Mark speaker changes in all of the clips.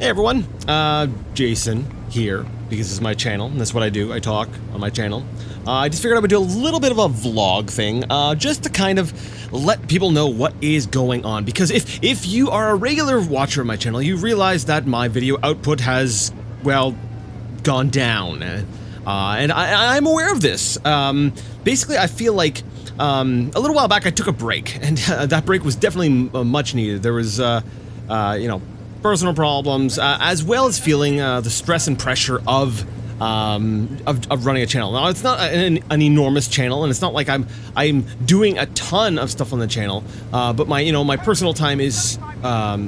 Speaker 1: Hey everyone, Jason here, because this is my channel, and that's what I do, I talk on my channel. I just figured I would do a little bit of a vlog thing, just to kind of let people know what is going on, because if you are a regular watcher of my channel, you realize that my video output has, well, gone down, and I'm aware of this. Basically, I feel like, a little while back I took a break, and that break was definitely much needed. There was, you know, personal problems, as well as feeling the stress and pressure of running a channel. Now, it's not an enormous channel, and it's not like I'm doing a ton of stuff on the channel, but my personal time is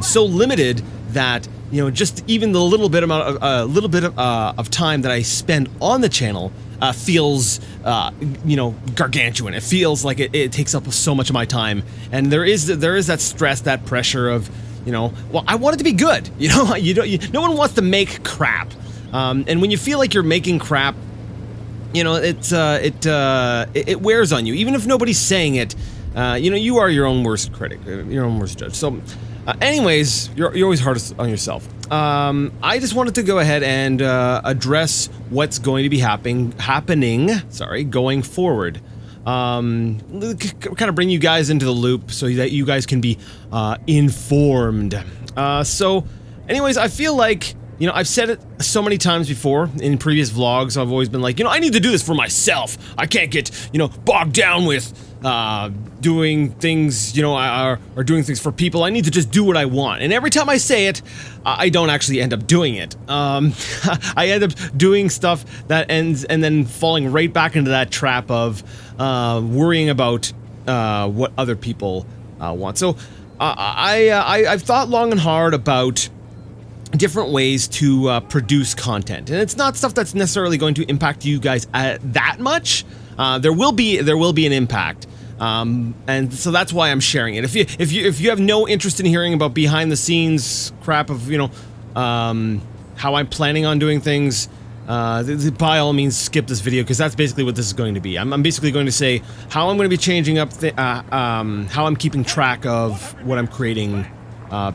Speaker 1: so limited that just even the little bit of time that I spend on the channel feels gargantuan. It feels like it takes up so much of my time, and there is that stress, that pressure of well, I want it to be good. No one wants to make crap. And when you feel like you're making crap, it wears on you. Even if nobody's saying it, you are your own worst critic, your own worst judge. So, anyways, you're always hardest on yourself. I just wanted to go ahead and address what's going to be happening. Sorry, going forward. Kind of bring you guys into the loop so that you guys can be informed. So, anyways, I feel like I've said it so many times before in previous vlogs. I've always been like, I need to do this for myself. I can't get, bogged down with doing things, or doing things for people. I need to just do what I want. And every time I say it, I don't actually end up doing it. I end up doing stuff that ends and then falling right back into that trap of worrying about what other people want. So I've thought long and hard about different ways to produce content, and it's not stuff that's necessarily going to impact you guys that much. There will be an impact, and so that's why I'm sharing it. If you have no interest in hearing about behind the scenes crap of how I'm planning on doing things, by all means skip this video, because that's basically what this is going to be. I'm basically going to say how I'm going to be changing up how I'm keeping track of what I'm creating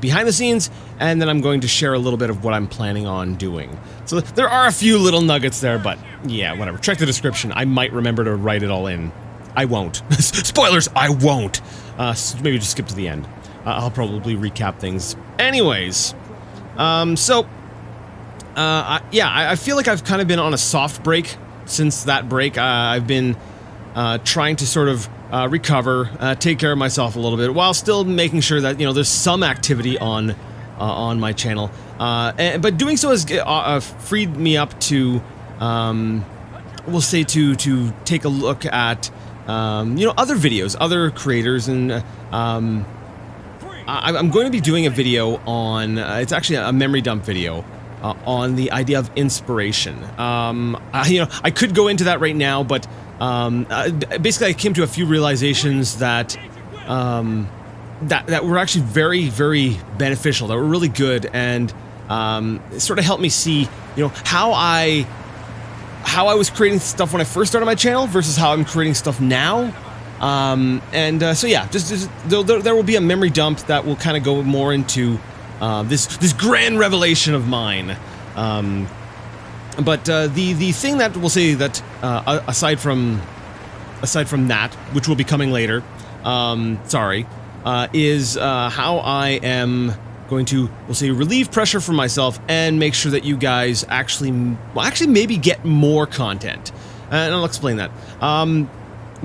Speaker 1: behind the scenes, and then I'm going to share a little bit of what I'm planning on doing. So there are a few little nuggets there, but yeah, whatever. Check the description. I might remember to write it all in. I won't. Spoilers, I won't. Maybe just skip to the end. I'll probably recap things. Anyways, yeah, I feel like I've kind of been on a soft break since that break. I've been trying to sort of recover, take care of myself a little bit, while still making sure that there's some activity on my channel. But doing so has freed me up to, we'll say, to take a look at other videos, other creators, and I'm going to be doing a video on. It's actually a memory dump video. On the idea of inspiration. I could go into that right now, but basically I came to a few realizations that that were actually very, very beneficial, that were really good, and it sort of helped me see, how I was creating stuff when I first started my channel versus how I'm creating stuff now. So yeah, just there will be a memory dump that will kind of go more into this grand revelation of mine. But the thing that we'll say that aside from that, which will be coming later, is how I am going to, we'll say, relieve pressure from myself and make sure that you guys actually maybe get more content, and I'll explain that.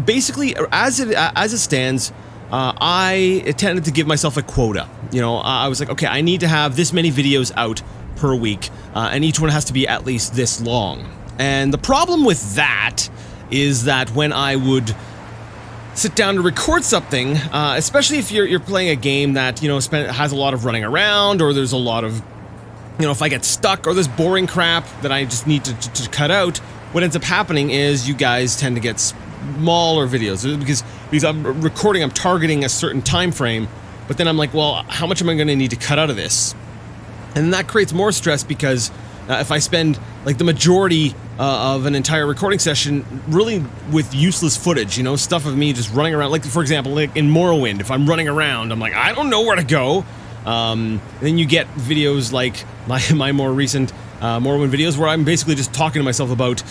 Speaker 1: Basically, as it stands, I tended to give myself a quota. I was like, okay, I need to have this many videos out per week, and each one has to be at least this long. And the problem with that is that when I would sit down to record something, especially if you're playing a game that has a lot of running around, or there's a lot of if I get stuck, or there's boring crap that I just need to cut out, what ends up happening is you guys tend to get smaller videos, because I'm recording, I'm targeting a certain time frame, but then I'm like, well, how much am I going to need to cut out of this? And that creates more stress, because if I spend like the majority of an entire recording session really with useless footage, stuff of me just running around, like for example, like in Morrowind, if I'm running around, I'm like, I don't know where to go. Then you get videos like my more recent Morrowind videos where I'm basically just talking to myself about,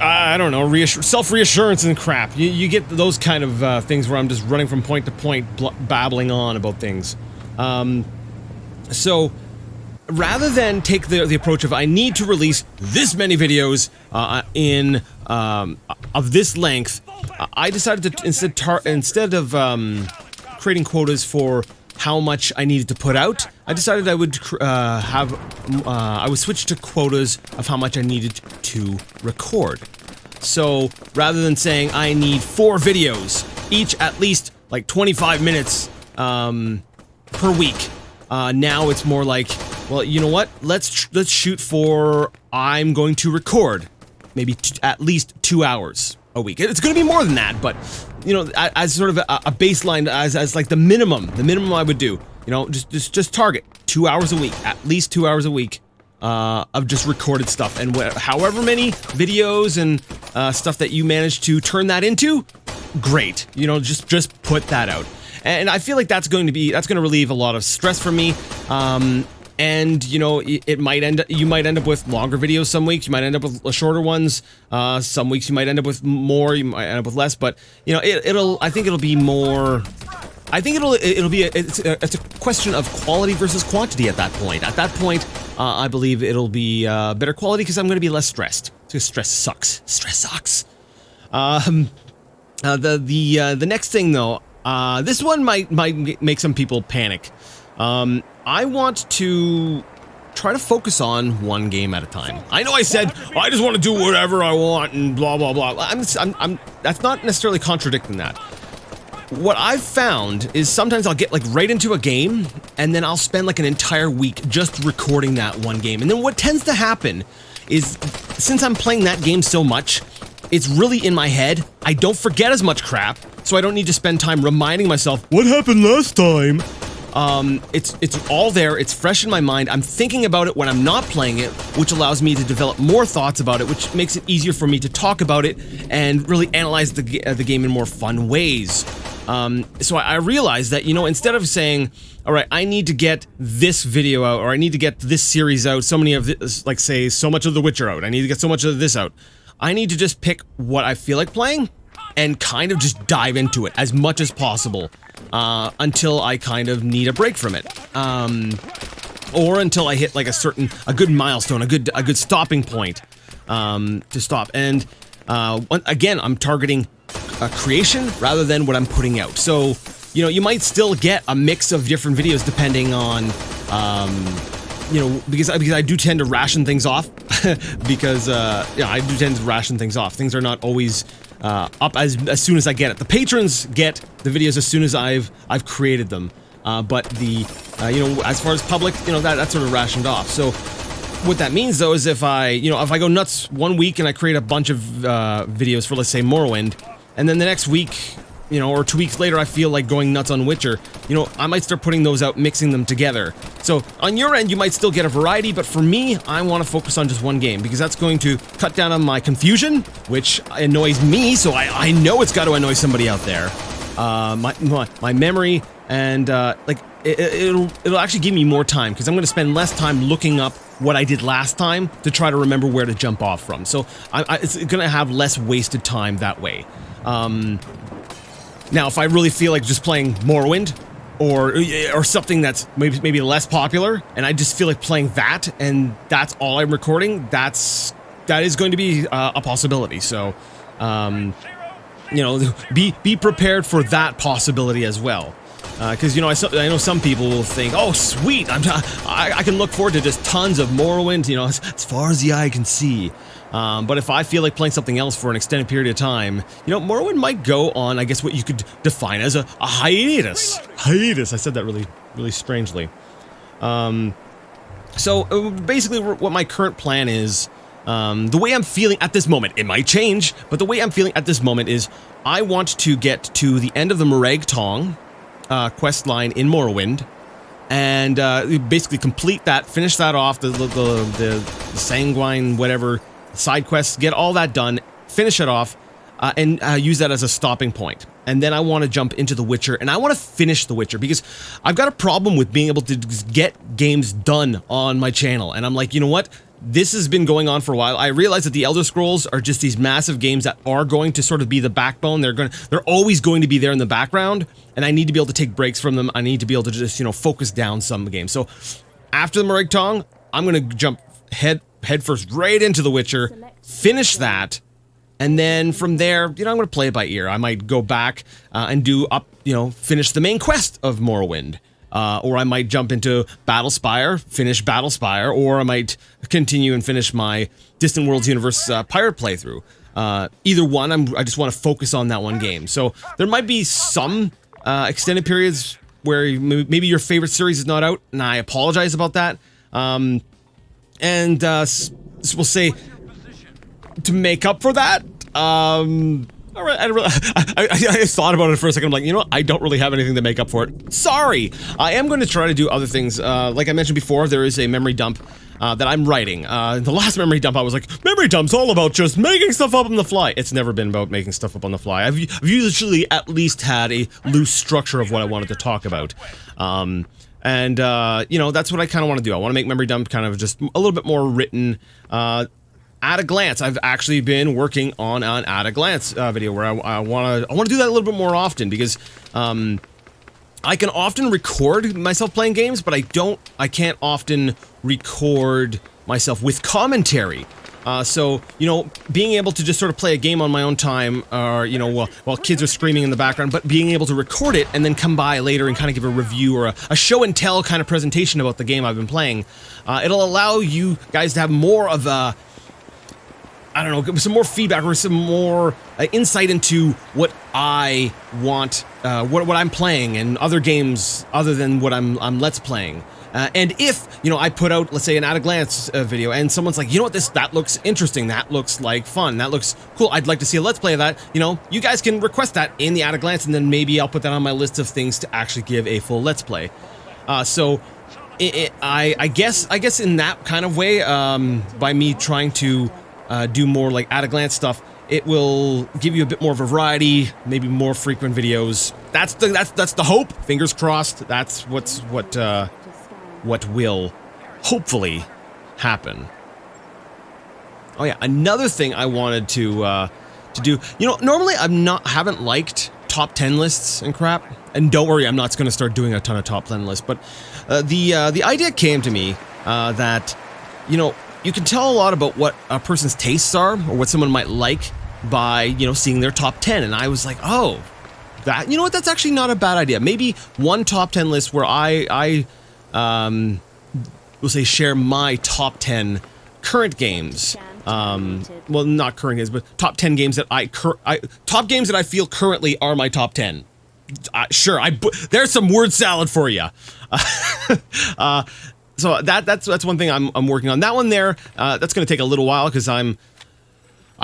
Speaker 1: I don't know, self-reassurance and crap. You get those kind of things where I'm just running from point to point, babbling on about things. So, rather than take the approach of I need to release this many videos of this length, I decided to instead of creating quotas for how much I needed to put out, I decided I would I would switch to quotas of how much I needed to record. So rather than saying I need 4 videos, each at least like 25 minutes per week, now it's more like, well, you know what? Let's shoot for I'm going to record maybe at least 2 hours a week. It's going to be more than that, but you know, as sort of a baseline, as like the minimum I would do. You know, just target 2 hours a week, at least 2 hours a week of just recorded stuff, and however many videos and stuff that you manage to turn that into, great. You know, just put that out. And I feel like that's going to relieve a lot of stress from me. And you know, you might end up with longer videos some weeks. You might end up with shorter ones. Some weeks you might end up with more. You might end up with less. But you know, I think it'll be more. I think it's a question of quality versus quantity at that point. At that point, I believe it'll be better quality because I'm going to be less stressed. Because stress sucks. Stress sucks. The next thing though, this one might make some people panic. I want to try to focus on one game at a time. I know I said I just want to do whatever I want and blah blah blah. That's not necessarily contradicting that. What I've found is sometimes I'll get like right into a game and then I'll spend like an entire week just recording that one game. And then what tends to happen is, since I'm playing that game so much, it's really in my head. I don't forget as much crap, so I don't need to spend time reminding myself what happened last time. It's all there, it's fresh in my mind, I'm thinking about it when I'm not playing it, which allows me to develop more thoughts about it, which makes it easier for me to talk about it and really analyze the game in more fun ways. So I realized that, you know, instead of saying, alright, I need to get this video out, or I need to get this series out, so many of this, like say, so much of The Witcher out, I need to get so much of this out, I need to just pick what I feel like playing, and kind of just dive into it as much as possible. Until I kind of need a break from it, or until I hit like a good milestone, a good stopping point to stop. And again, I'm targeting creation rather than what I'm putting out. So you know, you might still get a mix of different videos depending on you know, because I do tend to ration things off because yeah, I do tend to ration things off. Things are not always up as soon as I get it. The patrons get the videos as soon as I've created them, but the you know, as far as public, you know, that's sort of rationed off. So what that means though is if I go nuts one week and I create a bunch of videos for, let's say, Morrowind, and then the next week, you know, or 2 weeks later I feel like going nuts on Witcher, you know, I might start putting those out, mixing them together. So on your end you might still get a variety, but for me, I want to focus on just one game, because that's going to cut down on my confusion, which annoys me, so I know it's got to annoy somebody out there. My memory, and like it'll actually give me more time, because I'm going to spend less time looking up what I did last time to try to remember where to jump off from. So it's going to have less wasted time that way. Now, if I really feel like just playing Morrowind, or something that's maybe less popular, and I just feel like playing that, and that's all I'm recording, that is going to be a possibility. So, you know, be prepared for that possibility as well. Because, you know, I know some people will think, oh, sweet, I can look forward to just tons of Morrowind, you know, as far as the eye can see. But if I feel like playing something else for an extended period of time, you know, Morrowind might go on, I guess, what you could define as a hiatus. Hiatus, I said that really strangely. So, basically, what my current plan is, the way I'm feeling at this moment, it might change, but the way I'm feeling at this moment is, I want to get to the end of the Morag Tong quest line in Morrowind, and basically complete that, finish that off, the sanguine whatever side quests, get all that done, finish it off, and use that as a stopping point. and then I want to jump into The Witcher, and I want to finish The Witcher, because I've got a problem with being able to just get games done on my channel, and I'm like, you know what? This has been going on for a while. I realize that the Elder Scrolls are just these massive games that are going to sort of be the backbone. They're always going to be there in the background, and I need to be able to take breaks from them. I need to be able to just, you know, focus down some games. So after the Morag Tong, I'm going to jump head first right into The Witcher, finish that, and then from there, you know, I'm going to play it by ear. I might go back and finish the main quest of Morrowind. Or I might jump into Battlespire, finish Battlespire, or I might continue and finish my Distant Worlds Universe pirate playthrough. Either one, I just want to focus on that one game. So there might be some extended periods where maybe your favorite series is not out, and I apologize about that. We'll say, to make up for that, all right, I thought about it for a second. I'm like, you know what? I don't really have anything to make up for it. Sorry! I am going to try to do other things. Like I mentioned before, there is a memory dump that I'm writing. The last memory dump, I was like, memory dump's all about just making stuff up on the fly. It's never been about making stuff up on the fly. I've usually at least had a loose structure of what I wanted to talk about. You know, that's what I kind of want to do. I want to make memory dump kind of just a little bit more written. At a glance, I've actually been working on an at a glance video where I want to do that a little bit more often, because I can often record myself playing games, but I can't often record myself with commentary. So, you know, being able to just sort of play a game on my own time, or, you know, while kids are screaming in the background, but being able to record it and then come by later and kind of give a review or a show and tell kind of presentation about the game I've been playing, it'll allow you guys to have more of a, I don't know, some more feedback or some more insight into what I want, what I'm playing, and other games other than what I'm Let's Playing. And if, you know, I put out, let's say, an at-a-glance video, and someone's like, you know what, that looks interesting, that looks like fun, that looks cool, I'd like to see a Let's Play of that, you know, you guys can request that in the at-a-glance, and then maybe I'll put that on my list of things to actually give a full Let's Play. I guess in that kind of way, by me trying to do more like at-a-glance stuff, it will give you a bit more variety, maybe more frequent videos. That's the hope. Fingers crossed. That's what will hopefully happen. Oh yeah, another thing I wanted to do. You know, normally haven't liked top 10 lists and crap. And don't worry, I'm not going to start doing a ton of top 10 lists. But the idea came to me that, you know, you can tell a lot about what a person's tastes are, or what someone might like, by, you know, seeing their top 10. And I was like, oh, that, you know what, that's actually not a bad idea. Maybe one top 10 list where I will say share my top 10 current games. Well, not current games, but top 10 games that top games that I feel currently are my top 10. Sure, there's some word salad for you. So that's one thing I'm working on. That one there, that's going to take a little while, because I'm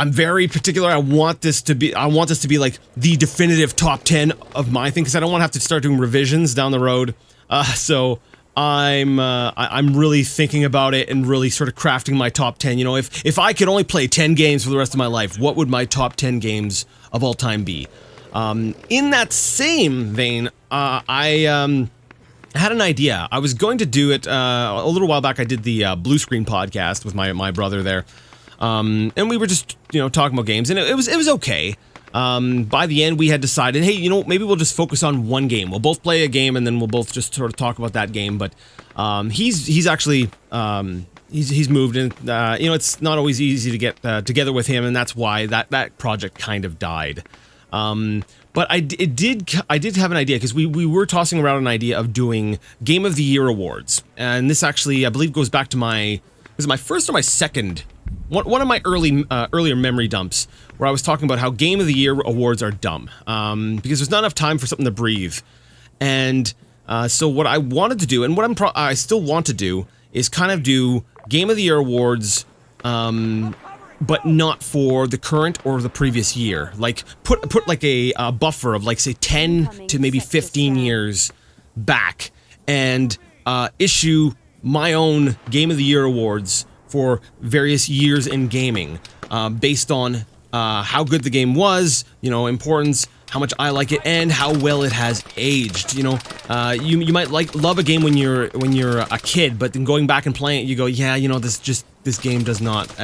Speaker 1: very particular. I want this to be like the definitive top 10 of my thing, because I don't want to have to start doing revisions down the road. So I'm really thinking about it and really sort of crafting my top 10. You know, if I could only play 10 games for the rest of my life, what would my top 10 games of all time be? In that same vein, I had an idea. I was going to do it a little while back. I did the Blue Screen podcast with my brother there, and we were just, you know, talking about games, and it was okay. By the end, we had decided, hey, you know, maybe we'll just focus on one game. We'll both play a game, and then we'll both just sort of talk about that game. But he's actually he's moved, and you know, it's not always easy to get together with him, and that's why that project kind of died. But I did have an idea, because we were tossing around an idea of doing Game of the Year awards, and this actually, I believe, goes back to was it my first or my second? One of my earlier memory dumps, where I was talking about how Game of the Year awards are dumb, because there's not enough time for something to breathe. And so what I wanted to do, and what I still want to do, is kind of do Game of the Year awards, but not for the current or the previous year. Like, put like a buffer of, like, say 10 to maybe 15 years back, and issue my own Game of the Year awards for various years in gaming, based on how good the game was, you know, importance, how much I like it, and how well it has aged. You know, you might love a game when you're a kid, but then going back and playing it, you go, yeah, you know, this game does not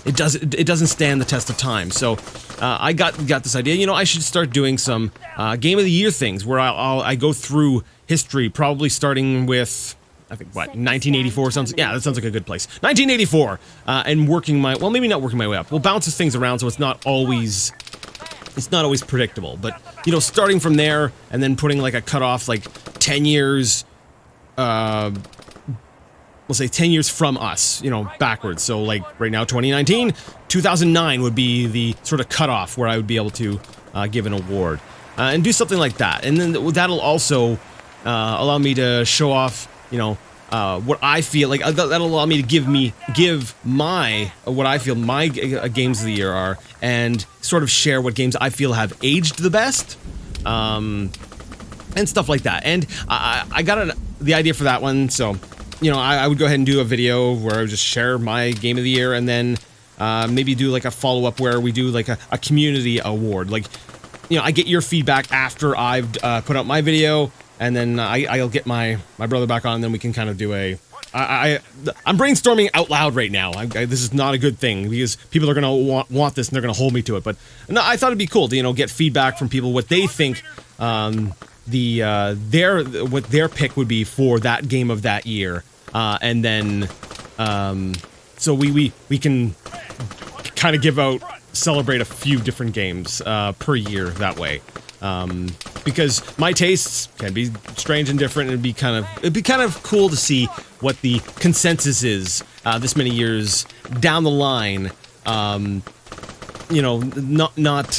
Speaker 1: it doesn't stand the test of time. So I got this idea. You know, I should start doing some Game of the Year things where I go through history, probably starting with, I think, what, 1984 sounds, yeah, that sounds like a good place. 1984, and working well, maybe not working my way up. We'll bounce things around so it's not always predictable, but, you know, starting from there and then putting like a cutoff, like 10 years, we'll say 10 years from us, you know, backwards. So like right now, 2019, 2009 would be the sort of cutoff where I would be able to give an award, and do something like that. And then that'll also allow me to show off, you know, what I feel like. That'll allow me to give my what I feel my games of the year are, and sort of share what games I feel have aged the best, and stuff like that. And I got the idea for that one, so, you know, I would go ahead and do a video where I would just share my game of the year, and then maybe do like a follow-up where we do like a community award. Like, you know, I get your feedback after I've put out my video, and then I'll get my brother back on, and then we can kind of do a... I'm brainstorming out loud right now. This is not a good thing, because people are going to want this, and they're going to hold me to it. But no, I thought it'd be cool to, you know, get feedback from people, what they think what their pick would be for that game of that year. And then, so we can kind of celebrate a few different games per year that way. Because my tastes can be strange and different, and it'd be kind of cool to see what the consensus is this many years down the line. You know, not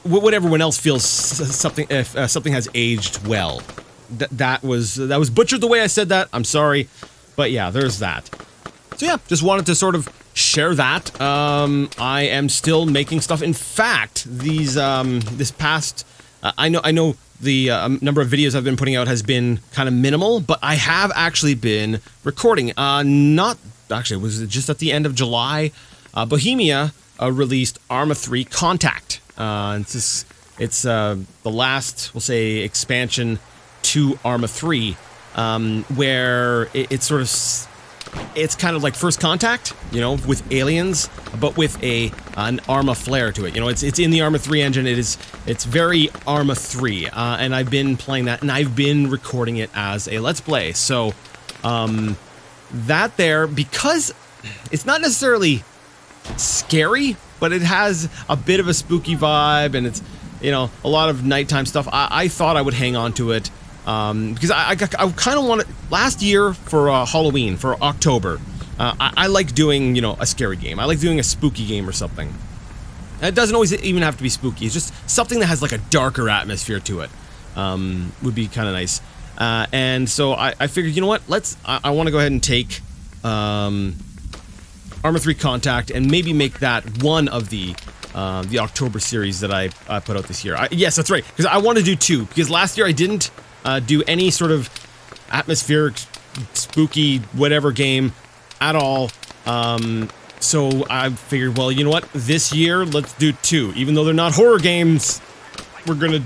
Speaker 1: what everyone else feels something, if something has aged well. That was butchered the way I said that. I'm sorry, but yeah, there's that. So yeah, just wanted to sort of share that. I am still making stuff. In fact, this past. I know the number of videos I've been putting out has been kind of minimal, but I have actually been recording. Not actually, it was just at the end of July. Bohemia released Arma 3 Contact. It's the last, we'll say, expansion to Arma 3, where it's sort of... It's kind of like First Contact, you know, with aliens, but with an Arma flair to it. You know, it's in the Arma 3 engine. It's very Arma 3, and I've been playing that, and I've been recording it as a Let's Play. So, that there, because it's not necessarily scary, but it has a bit of a spooky vibe, and it's, you know, a lot of nighttime stuff. I thought I would hang on to it. Because I kind of want to, last year for Halloween, for October, I like doing, you know, a scary game. I like doing a spooky game or something. It doesn't always even have to be spooky. It's just something that has like a darker atmosphere to it. Would be kind of nice. And so I figured, you know what, I want to go ahead and take Arma 3 Contact and maybe make that one of the October series that I put out this year. Yes, that's right, because I want to do two, because last year I didn't do any sort of atmospheric, spooky, whatever game at all. So I figured, well, you know what? This year, let's do two. Even though they're not horror games, I'm gonna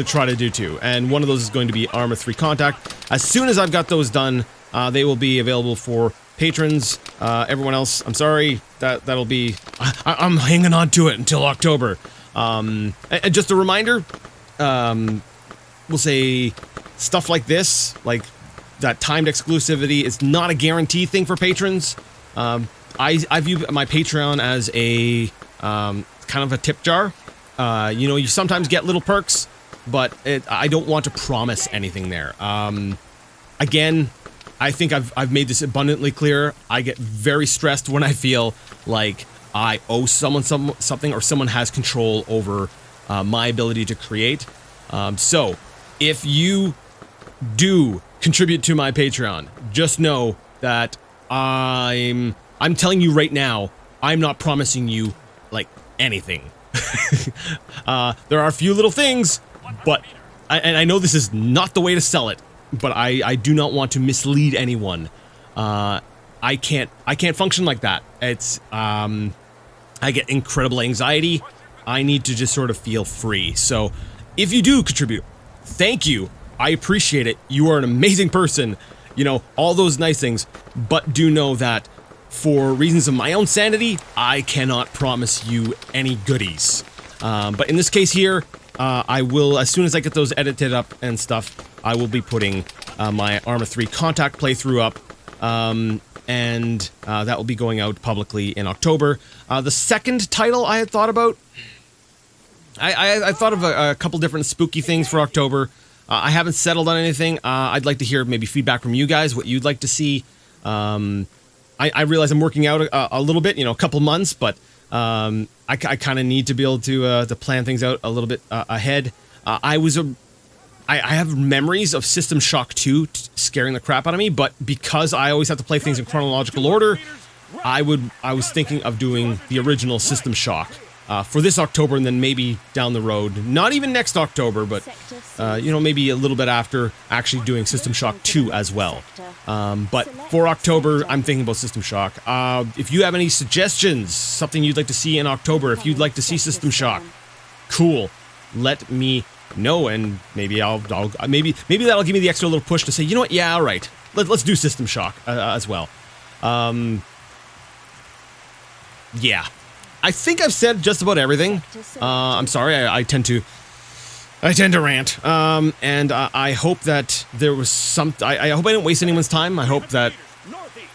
Speaker 1: try to do two. And one of those is going to be Arma 3 Contact. As soon as I've got those done, they will be available for patrons. Everyone else, I'm sorry, that'll be... I'm hanging on to it until October. And just a reminder, we'll say stuff like this, like that timed exclusivity, is not a guarantee thing for patrons. I view my Patreon as a kind of a tip jar. You know, you sometimes get little perks, but I don't want to promise anything there. Again, I think I've made this abundantly clear. I get very stressed when I feel like I owe someone something, or someone has control over my ability to create. So, if you do contribute to my Patreon, just know that I'm telling you right now, I'm not promising you, like, anything. There are a few little things, but, and I know this is not the way to sell it, but I do not want to mislead anyone. I can't function like that. It's, I get incredible anxiety I need to just sort of feel free. So if you do contribute, thank you. I appreciate it. You are an amazing person. You know, all those nice things. But do know that for reasons of my own sanity, I cannot promise you any goodies. But in this case here, I will, as soon as I get those edited up and stuff, I will be putting my Arma 3 contact playthrough up. And that will be going out publicly in October. The second title I had thought about, I thought of a couple different spooky things for October. I haven't settled on anything. I'd like to hear maybe feedback from you guys, what you'd like to see. I realize I'm working out a little bit, you know, a couple months, but I kind of need to be able to plan things out a little bit ahead. I have memories of System Shock 2 scaring the crap out of me, but because I always have to play things in chronological order, I was thinking of doing the original System Shock for this October, and then maybe down the road, not even next October, but you know, maybe a little bit after, actually doing System Shock 2 as well. But for October, I'm thinking about System Shock. If you have any suggestions, something you'd like to see in October, if you'd like to see System Shock, cool, let me know, and maybe maybe that'll give me the extra little push to say, you know what, yeah, all right, let's do System Shock as well. Yeah, I think I've said just about everything. I'm sorry, I tend to rant. And I hope that there was I hope I didn't waste anyone's time. I hope that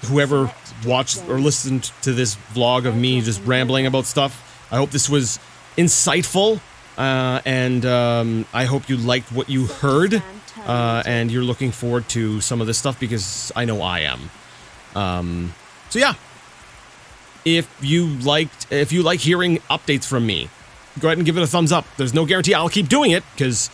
Speaker 1: whoever watched or listened to this vlog of me just rambling about stuff, I hope this was insightful. And I hope you liked what you heard, and you're looking forward to some of this stuff, because I know I am. So yeah, if you like hearing updates from me, go ahead and give it a thumbs up. There's no guarantee I'll keep doing it, because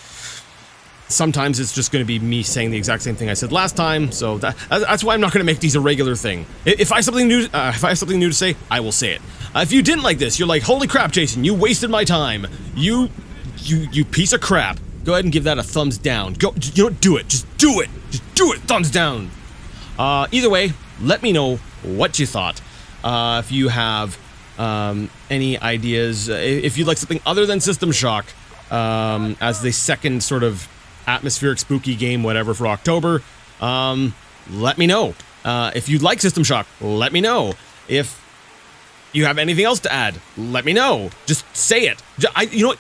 Speaker 1: sometimes it's just going to be me saying the exact same thing I said last time. So that's why I'm not going to make these a regular thing. If I have something new, to say, I will say it. If you didn't like this, you're like, holy crap, Jason, you wasted my time. You piece of crap. Go ahead and give that a thumbs down. Go, you know, do it. Just do it. Just do it. Thumbs down. Either way, let me know what you thought. If you have any ideas, if you'd like something other than System Shock as the second sort of atmospheric spooky game, whatever, for October, let me know. If you'd like System Shock, let me know. If you have anything else to add, let me know. Just say it. You know what?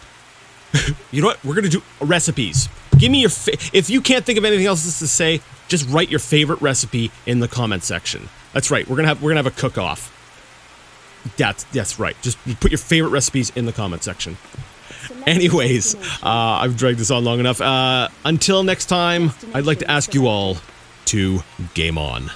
Speaker 1: You know what? We're gonna do recipes. Give me your if you can't think of anything else to say, just write your favorite recipe in the comment section. That's right. We're gonna have a cook-off. That's right. Just put your favorite recipes in the comment section. Anyways, I've dragged this on long enough. Until next time, I'd like to ask you all to game on.